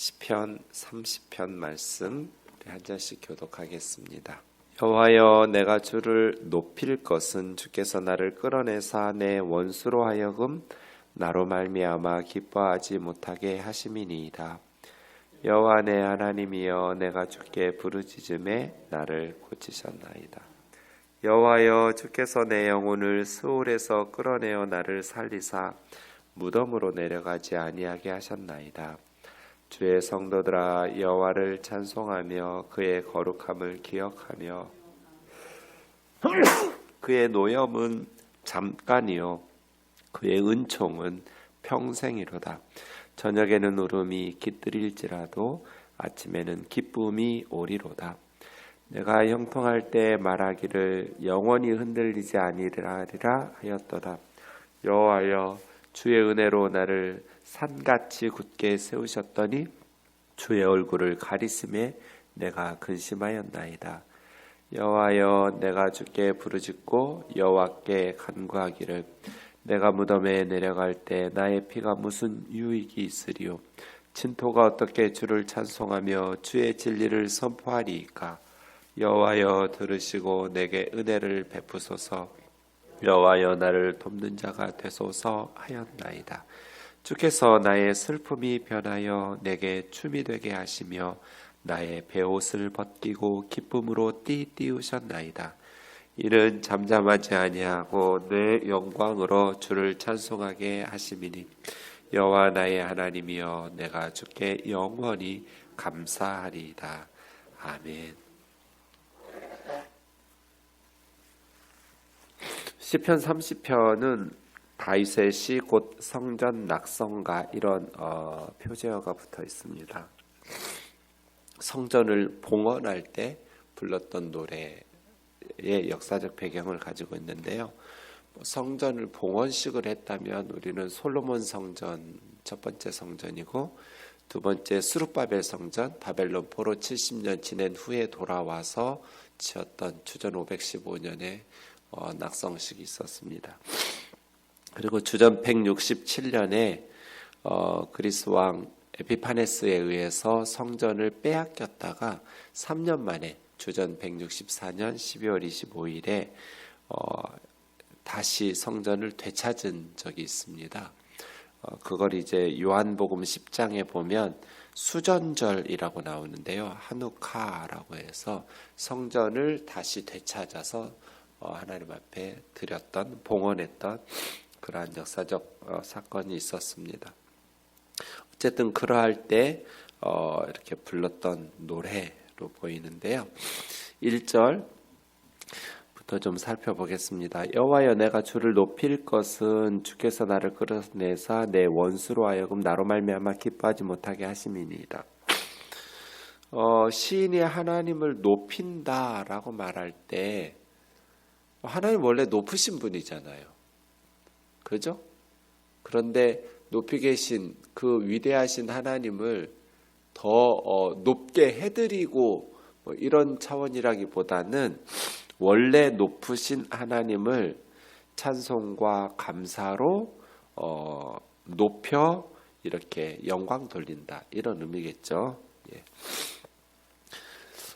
시편 30편 말씀 한 절씩 교독하겠습니다. 여호와여, 내가 주를 높일 것은 주께서 나를 끌어내사 내 원수로 하여금 나로 말미암아 기뻐하지 못하게 하심이니이다. 여호와 내 하나님이여, 내가 주께 부르짖음에 나를 고치셨나이다. 여호와여, 주께서 내 영혼을 스올에서 끌어내어 나를 살리사 무덤으로 내려가지 아니하게 하셨나이다. 주의 성도들아, 여호와를 찬송하며 그의 거룩함을 기억하며 그의 노염은 잠깐이요 그의 은총은 평생이로다. 저녁에는 울음이 깃들일지라도 아침에는 기쁨이 오리로다. 내가 형통할 때 말하기를 영원히 흔들리지 아니하리라 하였도다. 여호와여, 주의 은혜로 나를 산같이 굳게 세우셨더니 주의 얼굴을 가리심에 내가 근심하였나이다. 여호와여, 내가 주께 부르짖고 여호와께 간구하기를 내가 무덤에 내려갈 때 나의 피가 무슨 유익이 있으리요? 진토가 어떻게 주를 찬송하며 주의 진리를 선포하리이까? 여호와여, 들으시고 내게 은혜를 베푸소서. 여호와여, 나를 돕는 자가 되소서 하였나이다. 주께서 나의 슬픔이 변하여 내게 춤이 되게 하시며 나의 베옷을 벗기고 기쁨으로 띠띠우셨나이다. 이는 잠잠하지 아니하고 내 영광으로 주를 찬송하게 하심이니 여호와 나의 하나님이여, 내가 주께 영원히 감사하리이다. 아멘. 시편 30편은 다윗의 시 곧 성전 낙성가 이런 표제어가 붙어 있습니다. 성전을 봉헌할 때 불렀던 노래의 역사적 배경을 가지고 있는데요. 성전을 봉헌식을 했다면 우리는 솔로몬 성전 첫 번째 성전이고, 두 번째 스룹바벨 성전, 바벨론 포로 70년 지낸 후에 돌아와서 지었던 주전 515년에 낙성식이 있었습니다. 그리고 주전 167년에 그리스 왕 에피파네스에 의해서 성전을 빼앗겼다가 3년 만에 주전 164년 12월 25일에 다시 성전을 되찾은 적이 있습니다. 그걸 이제 요한복음 10장에 보면 수전절이라고 나오는데요. 하누카라고 해서 성전을 다시 되찾아서 하나님 앞에 드렸던, 봉헌했던 그러한 역사적 사건이 있었습니다. 어쨌든 그러할 때 이렇게 불렀던 노래로 보이는데요. 1절부터 좀 살펴보겠습니다. 여호와여, 내가 주를 높일 것은 주께서 나를 끌어내사 내 원수로 하여금 나로 말미암아 기뻐하지 못하게 하심이니이다. 시인이 하나님을 높인다라고 말할 때 하나님 원래 높으신 분이잖아요. 그죠? 그런데 높이 계신 그 위대하신 하나님을 더 높게 해드리고 이런 차원이라기보다는 원래 높으신 하나님을 찬송과 감사로 높여 이렇게 영광 돌린다, 이런 의미겠죠. 예.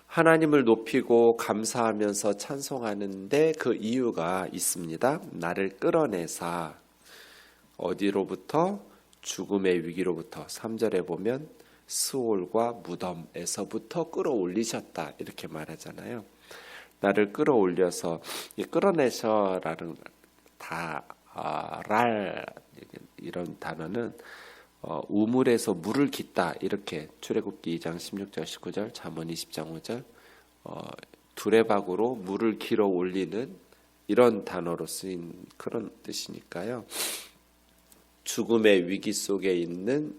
하나님을 높이고 감사하면서 찬송하는데 그 이유가 있습니다. 나를 끌어내사 어디로부터? 죽음의 위기로부터. 3절에 보면 스올과 무덤에서부터 끌어올리셨다, 이렇게 말하잖아요. 나를 끌어올려서, 이 끌어내셔라는 랄 이런 단어는 우물에서 물을 깃다, 이렇게 출애굽기 2장 16절 19절, 잠언 20장 5절 두레박으로 물을 길어 올리는 이런 단어로 쓰인 그런 뜻이니까요. 죽음의 위기 속에 있는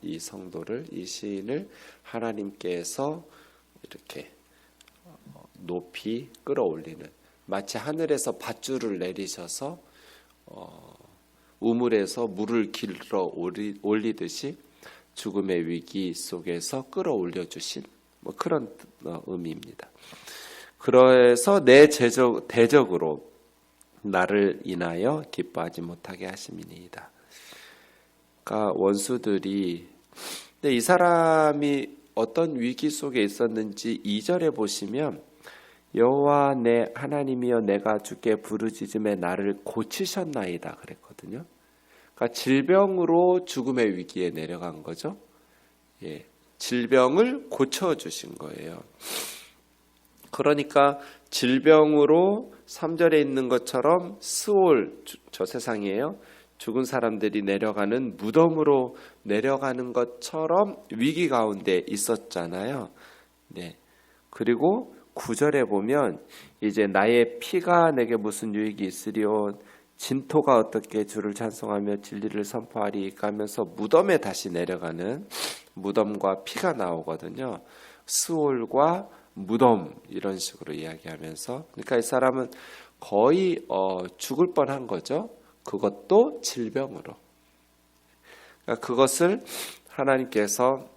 이 성도를, 이 시인을 하나님께서 이렇게 높이 끌어올리는, 마치 하늘에서 밧줄을 내리셔서 우물에서 물을 길어 올리듯이 죽음의 위기 속에서 끌어올려 주신 그런 의미입니다. 그래서 내 대적으로 나를 인하여 기뻐하지 못하게 하심이니이다. 그러니까 원수들이 근데 이 사람이 어떤 위기 속에 있었는지 2절에 보시면 여호와 내 하나님이여 내가 주께 부르짖음에 나를 고치셨나이다 그랬거든요. 그러니까 질병으로 죽음의 위기에 내려간 거죠. 예, 질병을 고쳐주신 거예요. 그러니까 질병으로 3절에 있는 것처럼 스올, 저 세상이에요. 죽은 사람들이 내려가는 무덤으로 내려가는 것처럼 위기 가운데 있었잖아요. 네. 그리고 9절에 보면 이제 나의 피가 내게 무슨 유익이 있으리요 진토가 어떻게 주를 찬송하며 진리를 선포하리까 하면서 무덤에 다시 내려가는 무덤과 피가 나오거든요. 스올과 무덤 이런 식으로 이야기하면서 그러니까 이 사람은 거의 죽을 뻔한 거죠. 그것도 질병으로. 그러니까 그것을 하나님께서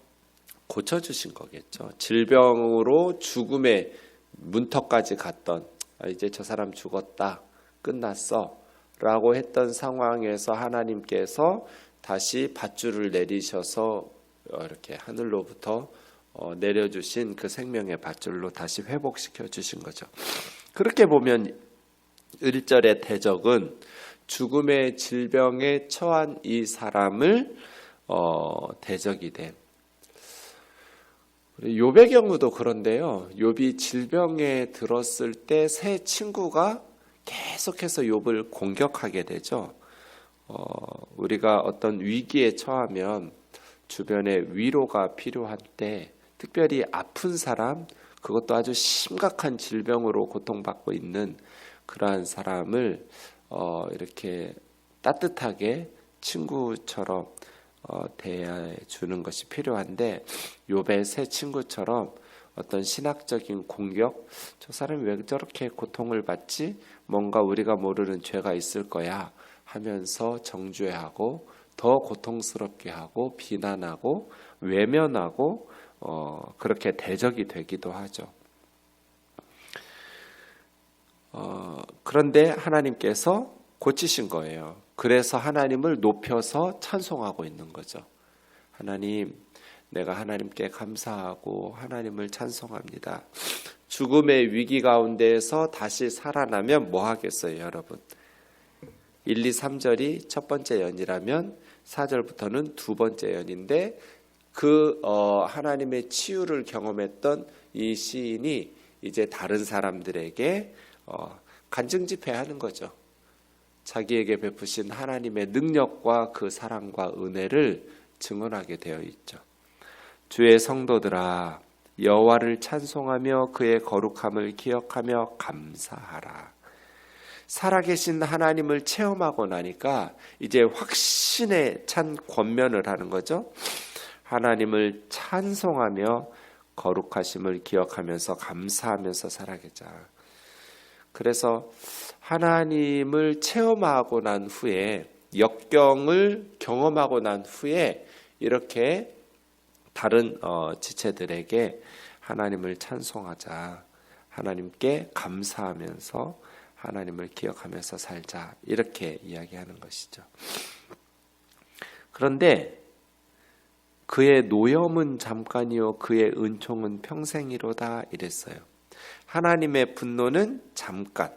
고쳐주신 거겠죠. 질병으로 죽음의 문턱까지 갔던 이제 저 사람 죽었다 끝났어 라고 했던 상황에서 하나님께서 다시 밧줄을 내리셔서 이렇게 하늘로부터 내려주신 그 생명의 밧줄로 다시 회복시켜 주신 거죠. 그렇게 보면 1절의 대적은 죽음의 질병에 처한 이 사람을 대적이 된 욥의 경우도 그런데요. 욥이 질병에 들었을 때 세 친구가 계속해서 욥을 공격하게 되죠. 우리가 어떤 위기에 처하면 주변에 위로가 필요한 때 특별히 아픈 사람, 그것도 아주 심각한 질병으로 고통받고 있는 그러한 사람을 이렇게 따뜻하게 친구처럼 대해 주는 것이 필요한데 욥의 세 친구처럼 어떤 신학적인 공격, 저 사람이 왜 저렇게 고통을 받지? 뭔가 우리가 모르는 죄가 있을 거야 하면서 정죄하고 더 고통스럽게 하고 비난하고 외면하고 그렇게 대적이 되기도 하죠. 그런데 하나님께서 고치신 거예요. 그래서 하나님을 높여서 찬송하고 있는 거죠. 하나님, 내가 하나님께 감사하고 하나님을 찬송합니다. 죽음의 위기 가운데에서 다시 살아나면 뭐 하겠어요, 여러분? 1, 2, 3절이 첫 번째 연이라면 4절부터는 두 번째 연인데 그 하나님의 치유를 경험했던 이 시인이 이제 다른 사람들에게 간증 집회하는 거죠. 자기에게 베푸신 하나님의 능력과 그 사랑과 은혜를 증언하게 되어 있죠. 주의 성도들아 여호와를 찬송하며 그의 거룩함을 기억하며 감사하라. 살아계신 하나님을 체험하고 나니까 이제 확신에 찬 권면을 하는 거죠. 하나님을 찬송하며 거룩하심을 기억하면서 감사하면서 살아계자. 그래서 하나님을 체험하고 난 후에 역경을 경험하고 난 후에 이렇게 다른 지체들에게 하나님을 찬송하자. 하나님께 감사하면서 하나님을 기억하면서 살자. 이렇게 이야기하는 것이죠. 그런데 그의 노염은 잠깐이요 그의 은총은 평생이로다 이랬어요. 하나님의 분노는 잠깐.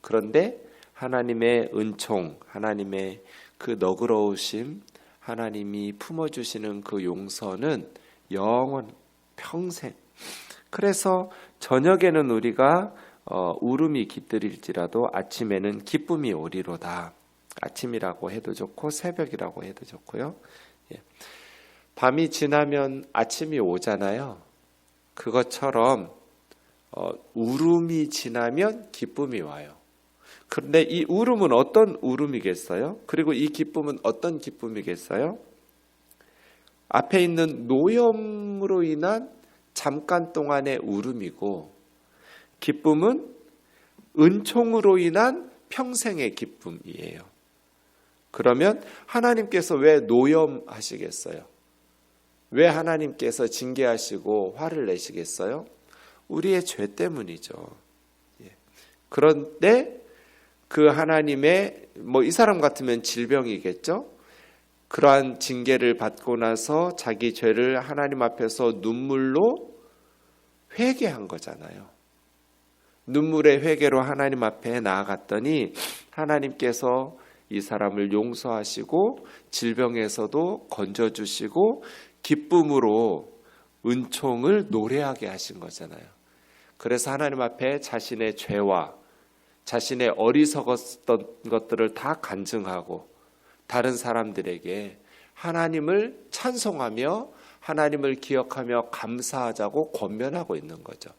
그런데 하나님의 은총, 하나님의 그 너그러우심, 하나님이 품어주시는 그 용서는 영원, 평생. 그래서 저녁에는 우리가 울음이 깃들일지라도 아침에는 기쁨이 오리로다. 아침이라고 해도 좋고 새벽이라고 해도 좋고요. 예. 밤이 지나면 아침이 오잖아요. 그것처럼 울음이 지나면 기쁨이 와요. 그런데 이 울음은 어떤 울음이겠어요? 그리고 이 기쁨은 어떤 기쁨이겠어요? 앞에 있는 노염으로 인한 잠깐 동안의 울음이고 기쁨은 은총으로 인한 평생의 기쁨이에요. 그러면 하나님께서 왜 노염하시겠어요? 왜 하나님께서 징계하시고 화를 내시겠어요? 우리의 죄 때문이죠. 그런데 그 하나님의 이 사람 같으면 질병이겠죠. 그러한 징계를 받고 나서 자기 죄를 하나님 앞에서 눈물로 회개한 거잖아요. 눈물의 회개로 하나님 앞에 나아갔더니 하나님께서 이 사람을 용서하시고 질병에서도 건져주시고 기쁨으로 은총을 노래하게 하신 거잖아요. 그래서 하나님 앞에 자신의 죄와 자신의 어리석었던 것들을 다 간증하고 다른 사람들에게 하나님을 찬송하며 하나님을 기억하며 감사하자고 권면하고 있는 거죠.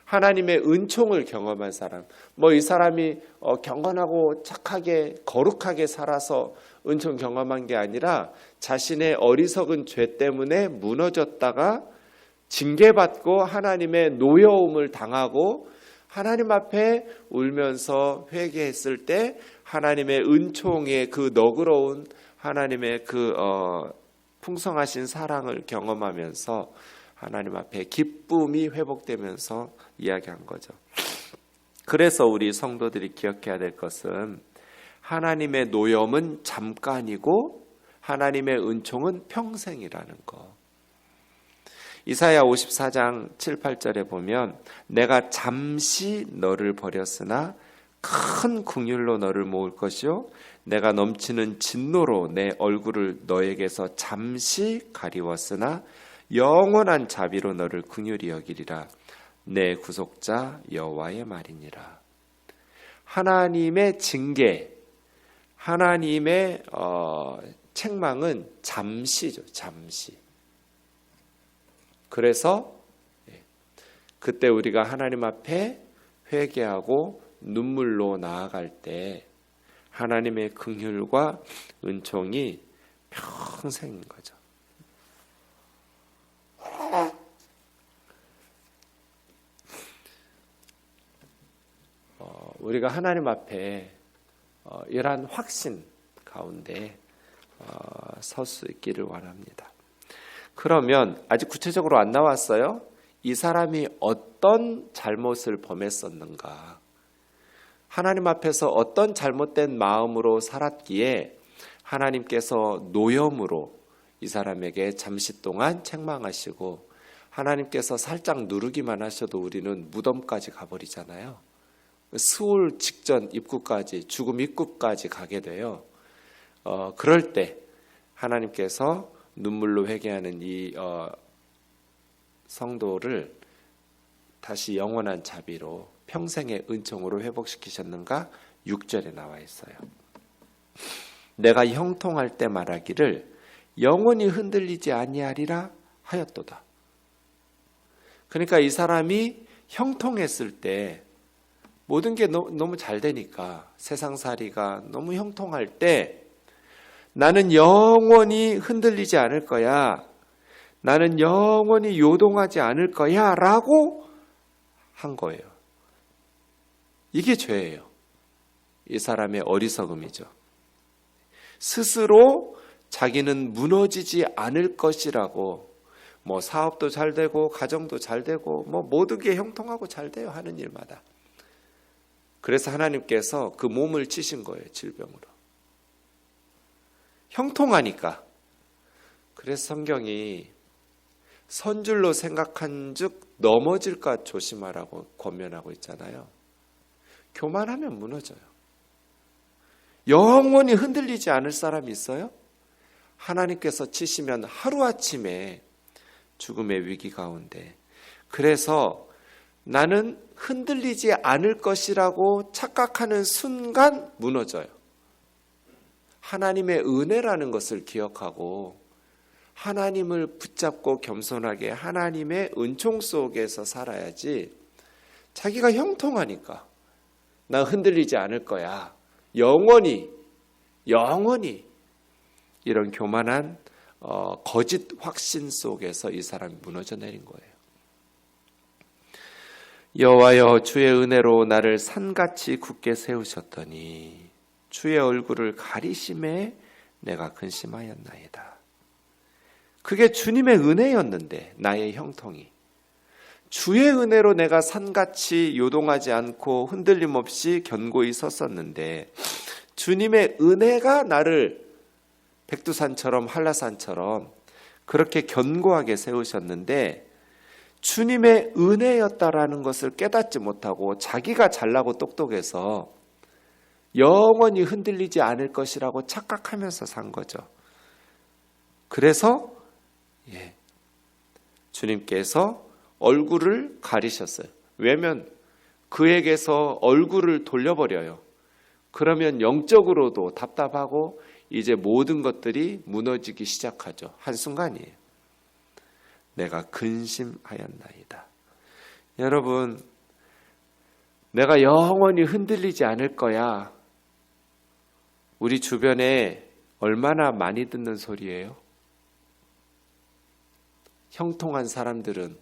하나님의 은총을 경험한 사람, 이 사람이 경건하고 착하게 거룩하게 살아서 은총 경험한 게 아니라 자신의 어리석은 죄 때문에 무너졌다가 징계받고 하나님의 노여움을 당하고 하나님 앞에 울면서 회개했을 때 하나님의 은총의 그 너그러운 하나님의 그 풍성하신 사랑을 경험하면서 하나님 앞에 기쁨이 회복되면서 이야기한 거죠. 그래서 우리 성도들이 기억해야 될 것은 하나님의 노염은 잠깐이고 하나님의 은총은 평생이라는 거. 이사야 54장 7, 8절에 보면 내가 잠시 너를 버렸으나 큰 긍휼로 너를 모을 것이요 내가 넘치는 진노로 내 얼굴을 너에게서 잠시 가리웠으나 영원한 자비로 너를 긍휼히 여기리라. 내 구속자 여호와의 말이니라. 하나님의 징계, 하나님의 책망은 잠시죠. 잠시. 그래서 그때 우리가 하나님 앞에 회개하고 눈물로 나아갈 때 하나님의 긍휼과 은총이 평생인 거죠. 우리가 하나님 앞에 이러한 확신 가운데 설 수 있기를 원합니다. 그러면 아직 구체적으로 안 나왔어요. 이 사람이 어떤 잘못을 범했었는가? 하나님 앞에서 어떤 잘못된 마음으로 살았기에 하나님께서 노염으로 이 사람에게 잠시 동안 책망하시고 하나님께서 살짝 누르기만 하셔도 우리는 무덤까지 가버리잖아요. 스올 직전 입구까지, 죽음 입구까지 가게 돼요. 그럴 때 하나님께서 눈물로 회개하는 이 성도를 다시 영원한 자비로 평생의 은총으로 회복시키셨는가? 6절에 나와 있어요. 내가 형통할 때 말하기를 영원히 흔들리지 아니하리라 하였도다. 그러니까 이 사람이 형통했을 때 모든 게 너무 잘 되니까 세상살이가 너무 형통할 때 나는 영원히 흔들리지 않을 거야. 나는 영원히 요동하지 않을 거야 라고 한 거예요. 이게 죄예요. 이 사람의 어리석음이죠. 스스로 자기는 무너지지 않을 것이라고 사업도 잘 되고 가정도 잘 되고 모든 게 형통하고 잘 돼요. 하는 일마다. 그래서 하나님께서 그 몸을 치신 거예요. 질병으로. 형통하니까. 그래서 성경이 선줄로 생각한 즉 넘어질까 조심하라고 권면하고 있잖아요. 교만하면 무너져요. 영원히 흔들리지 않을 사람이 있어요? 하나님께서 치시면 하루아침에 죽음의 위기 가운데. 그래서 나는 흔들리지 않을 것이라고 착각하는 순간 무너져요. 하나님의 은혜라는 것을 기억하고 하나님을 붙잡고 겸손하게 하나님의 은총 속에서 살아야지. 자기가 형통하니까 나 흔들리지 않을 거야. 영원히 이런 교만한 거짓 확신 속에서 이 사람이 무너져 내린 거예요. 여호와여 주의 은혜로 나를 산같이 굳게 세우셨더니 주의 얼굴을 가리심에 내가 근심하였나이다. 그게 주님의 은혜였는데 나의 형통이. 주의 은혜로 내가 산같이 요동하지 않고 흔들림 없이 견고히 섰었는데 주님의 은혜가 나를 백두산처럼 한라산처럼 그렇게 견고하게 세우셨는데 주님의 은혜였다라는 것을 깨닫지 못하고 자기가 잘나고 똑똑해서 영원히 흔들리지 않을 것이라고 착각하면서 산 거죠. 그래서 주님께서 얼굴을 가리셨어요. 왜냐면 그에게서 얼굴을 돌려버려요. 그러면 영적으로도 답답하고 이제 모든 것들이 무너지기 시작하죠. 한순간이에요. 내가 근심하였나이다. 여러분, 내가 영원히 흔들리지 않을 거야. 우리 주변에 얼마나 많이 듣는 소리예요? 형통한 사람들은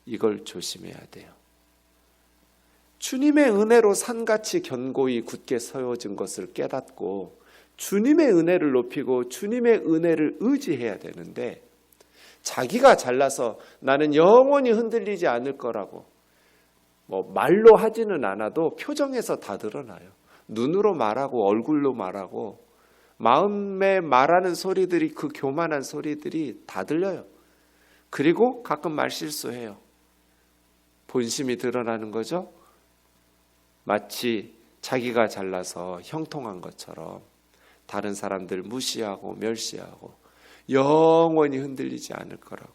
이걸 조심해야 돼요. 주님의 은혜로 산같이 견고히 굳게 세워진 것을 깨닫고 주님의 은혜를 높이고 주님의 은혜를 의지해야 되는데 자기가 잘나서 나는 영원히 흔들리지 않을 거라고 말로 하지는 않아도 표정에서 다 드러나요. 눈으로 말하고 얼굴로 말하고 마음에 말하는 소리들이 그 교만한 소리들이 다 들려요. 그리고 가끔 말실수해요. 본심이 드러나는 거죠. 마치 자기가 잘나서 형통한 것처럼 다른 사람들 무시하고 멸시하고 영원히 흔들리지 않을 거라고.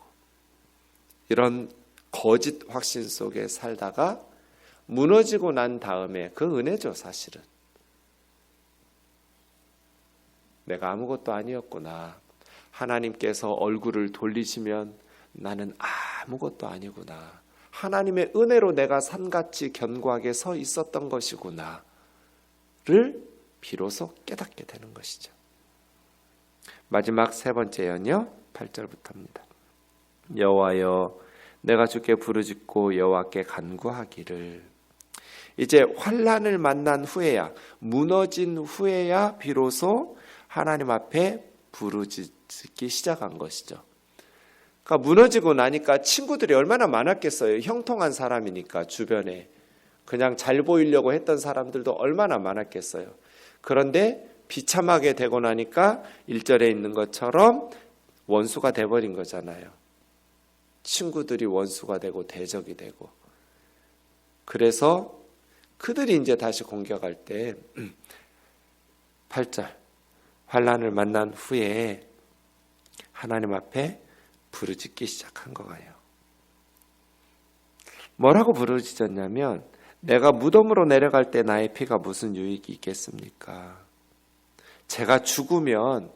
이런 거짓 확신 속에 살다가 무너지고 난 다음에 그 은혜죠, 사실은. 내가 아무것도 아니었구나. 하나님께서 얼굴을 돌리시면 나는 아무것도 아니구나. 하나님의 은혜로 내가 산같이 견고하게 서 있었던 것이구나를 비로소 깨닫게 되는 것이죠. 마지막 세 번째는요. 8절부터입니다. 여호와여 내가 주께 부르짖고 여호와께 간구하기를. 이제 환난을 만난 후에야, 무너진 후에야 비로소 하나님 앞에 부르짖기 시작한 것이죠. 그러니까 무너지고 나니까 친구들이 얼마나 많았겠어요. 형통한 사람이니까 주변에. 그냥 잘 보이려고 했던 사람들도 얼마나 많았겠어요. 그런데 비참하게 되고 나니까 1절에 있는 것처럼 원수가 돼버린 거잖아요. 친구들이 원수가 되고 대적이 되고. 그래서 그들이 이제 다시 공격할 때 8절 환난을 만난 후에 하나님 앞에 부르짖기 시작한 거예요. 뭐라고 부르짖었냐면 내가 무덤으로 내려갈 때 나의 피가 무슨 유익이 있겠습니까? 제가 죽으면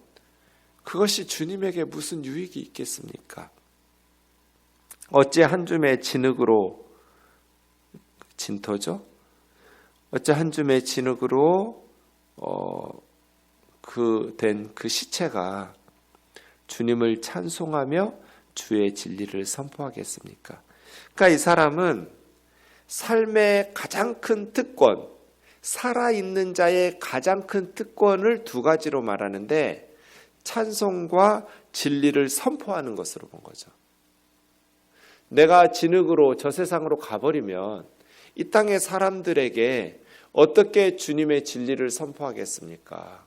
그것이 주님에게 무슨 유익이 있겠습니까? 어찌 한 줌의 진흙으로 진토죠? 어찌 한 줌의 진흙으로 그 시체가 주님을 찬송하며 주의 진리를 선포하겠습니까? 그러니까 이 사람은 삶의 가장 큰 특권, 살아있는 자의 가장 큰 특권을 두 가지로 말하는데 찬송과 진리를 선포하는 것으로 본 거죠. 내가 진흙으로 저 세상으로 가버리면 이 땅의 사람들에게 어떻게 주님의 진리를 선포하겠습니까?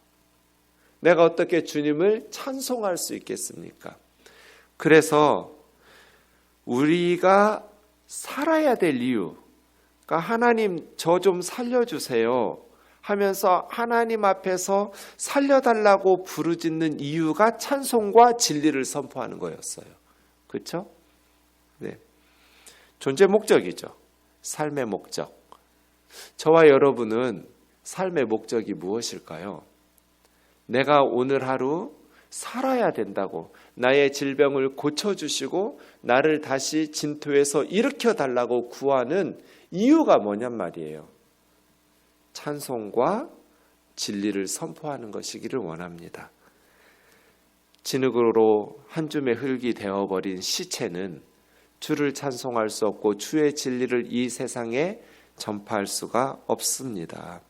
내가 어떻게 주님을 찬송할 수 있겠습니까? 그래서 우리가 살아야 될 이유, 그러니까 하나님 저 좀 살려주세요 하면서 하나님 앞에서 살려달라고 부르짖는 이유가 찬송과 진리를 선포하는 거였어요. 그렇죠? 네. 존재 목적이죠. 삶의 목적. 저와 여러분은 삶의 목적이 무엇일까요? 내가 오늘 하루 살아야 된다고, 나의 질병을 고쳐주시고 나를 다시 진토에서 일으켜달라고 구하는 이유가 뭐냔 말이에요. 찬송과 진리를 선포하는 것이기를 원합니다. 진흙으로 한 줌의 흙이 되어버린 시체는 주를 찬송할 수 없고 주의 진리를 이 세상에 전파할 수가 없습니다.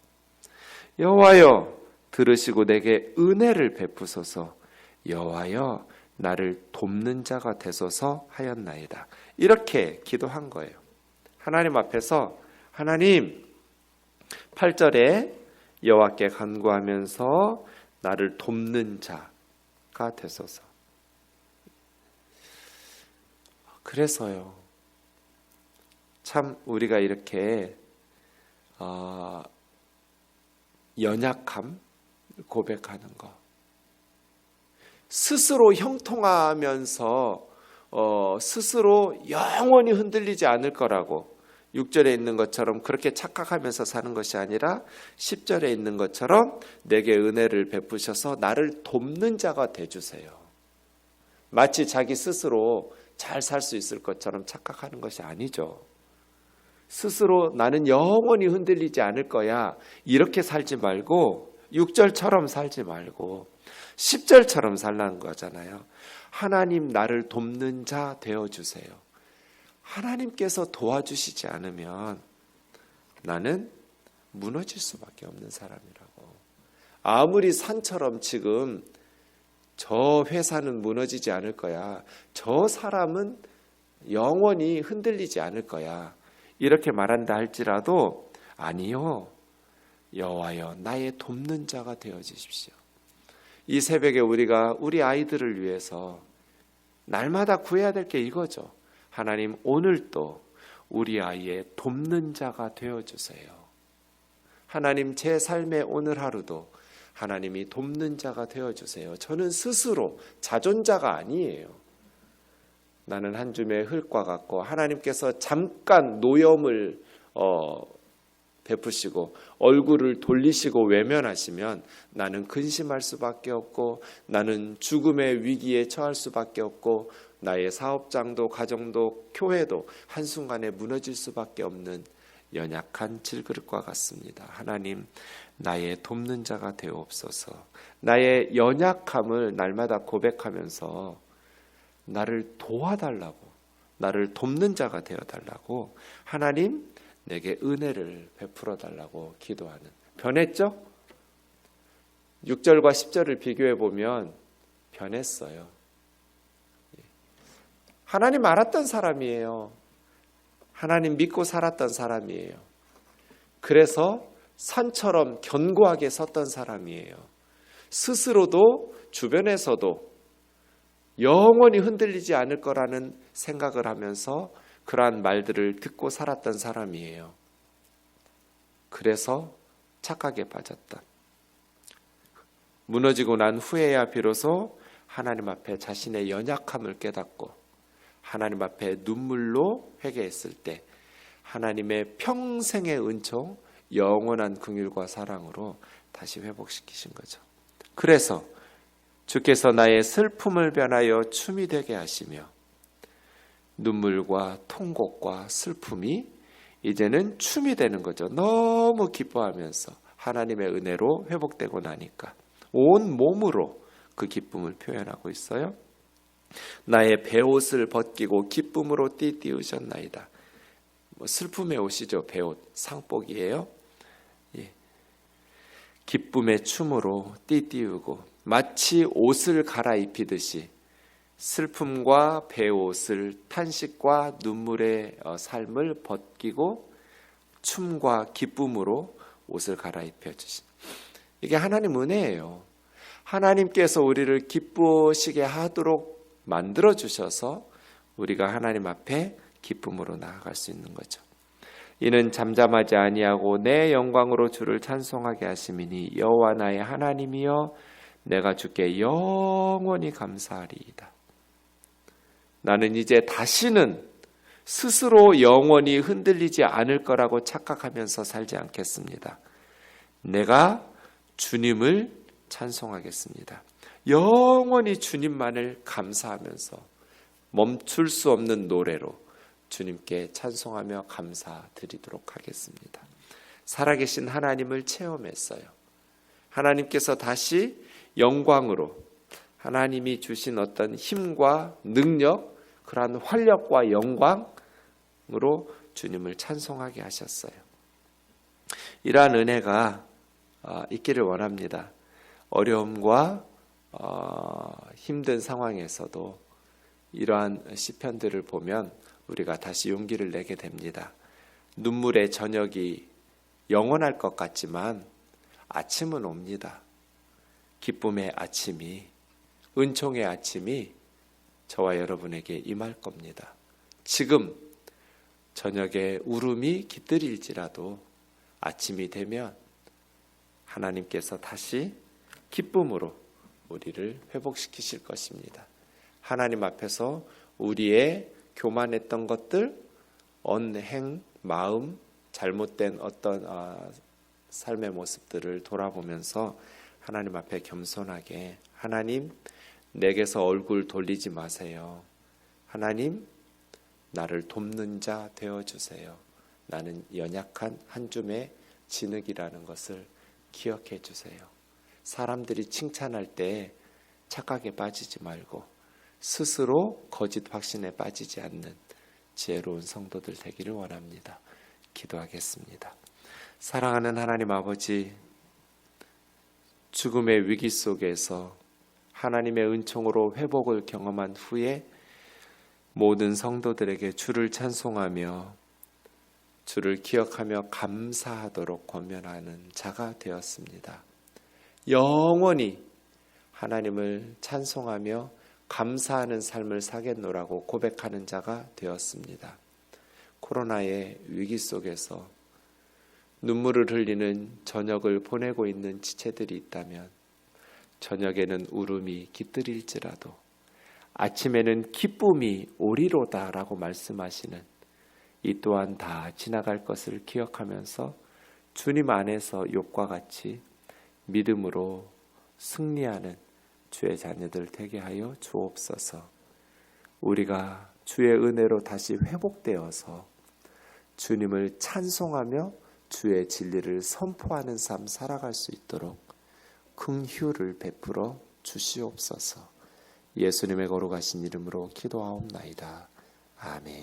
여호와여 들으시고 내게 은혜를 베푸소서. 여호와여 나를 돕는 자가 되소서 하였나이다. 이렇게 기도한 거예요. 하나님 앞에서 하나님 8절에 여호와께 간구하면서 나를 돕는 자, 되소서. 그래서요, 참 우리가 이렇게 연약함 고백하는 거, 스스로 형통하면서 스스로 영원히 흔들리지 않을 거라고 6절에 있는 것처럼 그렇게 착각하면서 사는 것이 아니라 10절에 있는 것처럼 내게 은혜를 베푸셔서 나를 돕는 자가 되주세요. 마치 자기 스스로 잘 살 수 있을 것처럼 착각하는 것이 아니죠. 스스로 나는 영원히 흔들리지 않을 거야, 이렇게 살지 말고 6절처럼 살지 말고 10절처럼 살라는 거잖아요. 하나님 나를 돕는 자 되어주세요. 하나님께서 도와주시지 않으면 나는 무너질 수밖에 없는 사람이라고. 아무리 산처럼 지금 저 회사는 무너지지 않을 거야, 저 사람은 영원히 흔들리지 않을 거야, 이렇게 말한다 할지라도 아니요, 여호와여 나의 돕는 자가 되어 주십시오. 이 새벽에 우리가 우리 아이들을 위해서 날마다 구해야 될 게 이거죠. 하나님 오늘도 우리 아이의 돕는 자가 되어 주세요. 하나님 제 삶의 오늘 하루도 하나님이 돕는 자가 되어 주세요. 저는 스스로 자존자가 아니에요. 나는 한 줌의 흙과 같고 하나님께서 잠깐 노염을 베푸시고 얼굴을 돌리시고 외면하시면 나는 근심할 수밖에 없고 나는 죽음의 위기에 처할 수밖에 없고 나의 사업장도 가정도 교회도 한순간에 무너질 수밖에 없는 연약한 질그릇과 같습니다. 하나님 나의 돕는 자가 되옵소서. 나의 연약함을 날마다 고백하면서 나를 도와달라고, 나를 돕는 자가 되어달라고, 하나님 내게 은혜를 베풀어 달라고 기도하는, 변했죠? 6절과 10절을 비교해 보면 변했어요. 하나님 알았던 사람이에요. 하나님 믿고 살았던 사람이에요. 그래서 산처럼 견고하게 섰던 사람이에요. 스스로도 주변에서도 영원히 흔들리지 않을 거라는 생각을 하면서 그러한 말들을 듣고 살았던 사람이에요. 그래서 착각에 빠졌다. 무너지고 난 후에야 비로소 하나님 앞에 자신의 연약함을 깨닫고 하나님 앞에 눈물로 회개했을 때 하나님의 평생의 은총, 영원한 긍휼과 사랑으로 다시 회복시키신 거죠. 그래서 주께서 나의 슬픔을 변하여 춤이 되게 하시며 눈물과 통곡과 슬픔이 이제는 춤이 되는 거죠. 너무 기뻐하면서 하나님의 은혜로 회복되고 나니까 온 몸으로 그 기쁨을 표현하고 있어요. 나의 베옷을 벗기고 기쁨으로 띠띠우셨나이다. 슬픔의 옷이죠. 베옷, 상복이에요. 예. 기쁨의 춤으로 띠띠우고 마치 옷을 갈아입히듯이 슬픔과 베옷을 탄식과 눈물의 삶을 벗기고 춤과 기쁨으로 옷을 갈아입혀 주신, 이게 하나님 은혜예요. 하나님께서 우리를 기쁘시게 하도록 만들어 주셔서 우리가 하나님 앞에 기쁨으로 나아갈 수 있는 거죠. 이는 잠잠하지 아니하고 내 영광으로 주를 찬송하게 하심이니 여호와 나의 하나님이여 내가 주께 영원히 감사하리이다. 나는 이제 다시는 스스로 영원히 흔들리지 않을 거라고 착각하면서 살지 않겠습니다. 내가 주님을 찬송하겠습니다. 영원히 주님만을 감사하면서 멈출 수 없는 노래로 주님께 찬송하며 감사드리도록 하겠습니다. 살아계신 하나님을 체험했어요. 하나님께서 다시 영광으로 하나님이 주신 어떤 힘과 능력, 그러한 활력과 영광으로 주님을 찬송하게 하셨어요. 이러한 은혜가 있기를 원합니다. 어려움과 힘든 상황에서도 이러한 시편들을 보면 우리가 다시 용기를 내게 됩니다. 눈물의 저녁이 영원할 것 같지만 아침은 옵니다. 기쁨의 아침이 은총의 아침이 저와 여러분에게 임할 겁니다. 지금 저녁에 울음이 깃들일지라도 아침이 되면 하나님께서 다시 기쁨으로 우리를 회복시키실 것입니다. 하나님 앞에서 우리의 교만했던 것들, 언행, 마음, 잘못된 어떤 삶의 모습들을 돌아보면서 하나님 앞에 겸손하게, 하나님 내게서 얼굴 돌리지 마세요. 하나님 나를 돕는 자 되어주세요. 나는 연약한 한 줌의 진흙이라는 것을 기억해 주세요. 사람들이 칭찬할 때 착각에 빠지지 말고 스스로 거짓 확신에 빠지지 않는 지혜로운 성도들 되기를 원합니다. 기도하겠습니다. 사랑하는 하나님 아버지, 죽음의 위기 속에서 하나님의 은총으로 회복을 경험한 후에 모든 성도들에게 주를 찬송하며 주를 기억하며 감사하도록 권면하는 자가 되었습니다. 영원히 하나님을 찬송하며 감사하는 삶을 사겠노라고 고백하는 자가 되었습니다. 코로나의 위기 속에서 눈물을 흘리는 저녁을 보내고 있는 지체들이 있다면 저녁에는 울음이 깃들일지라도 아침에는 기쁨이 오리로다라고 말씀하시는 이 또한 다 지나갈 것을 기억하면서 주님 안에서 욥과 같이 믿음으로 승리하는 주의 자녀들 되게 하여 주옵소서. 우리가 주의 은혜로 다시 회복되어서 주님을 찬송하며 주의 진리를 선포하는 삶 살아갈 수 있도록 긍휼을 베풀어 주시옵소서. 예수님의 거룩하신 이름으로 기도하옵나이다. 아멘.